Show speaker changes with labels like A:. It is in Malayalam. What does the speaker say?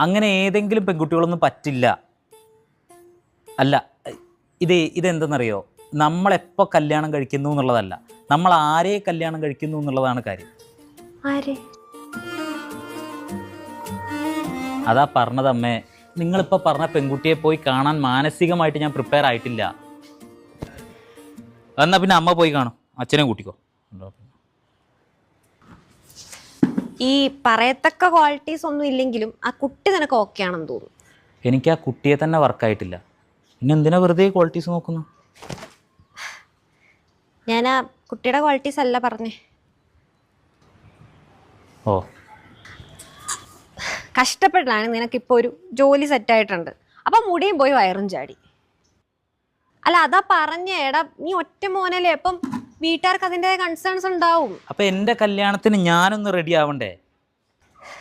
A: അങ്ങനെ ഏതെങ്കിലും പെൺകുട്ടികളൊന്നും പറ്റില്ല. അല്ല, ഇതെന്തെന്നറിയോ, നമ്മളെപ്പോൾ കല്യാണം കഴിക്കുന്നു എന്നുള്ളതല്ല, നമ്മൾ ആരെ കല്യാണം കഴിക്കുന്നു എന്നുള്ളതാണ് കാര്യം. അതാ പറഞ്ഞതമ്മേ, നിങ്ങളിപ്പോൾ പറഞ്ഞ പെൺകുട്ടിയെ പോയി കാണാൻ മാനസികമായിട്ട് ഞാൻ പ്രിപ്പയർ ആയിട്ടില്ല. എന്നാൽ പിന്നെ അമ്മ പോയി കാണും, അച്ഛനെ കൂട്ടിക്കോ.
B: ഈ പറയത്തക്ക ക്വാളിറ്റീസ് ഒന്നും ഇല്ലെങ്കിലും ആ കുട്ടി നിനക്ക് ഓക്കെ ആണെന്ന് തോന്നുന്നു.
A: എനിക്ക് ആ കുട്ടിയെ തന്നെ വർക്കായിട്ടില്ല, പിന്നെ എന്തിനാ വെറുതെ ക്വാളിറ്റീസ് നോക്കുന്നു?
B: ഞാൻ ആ കുട്ടിയുടെ ക്വാളിറ്റീസ് അല്ല പറഞ്ഞേ.
A: ഓ,
B: കഷ്ടപ്പെട്ടാണ് നിനക്കിപ്പോൾ ഒരു ജോലി സെറ്റായിട്ടുണ്ട്, അപ്പം മുടിയും പോയി വയറും ചാടി. അല്ല അതാ പറഞ്ഞേ, എടാ നീ ഒറ്റ മോനല്ലേ, അപ്പം വീട്ടുകാർക്ക് അതിൻ്റെതായ കൺസേൺസ് ഉണ്ടാവും.
A: അപ്പം എൻ്റെ കല്യാണത്തിന് ഞാനൊന്ന് റെഡി ആവണ്ടേ?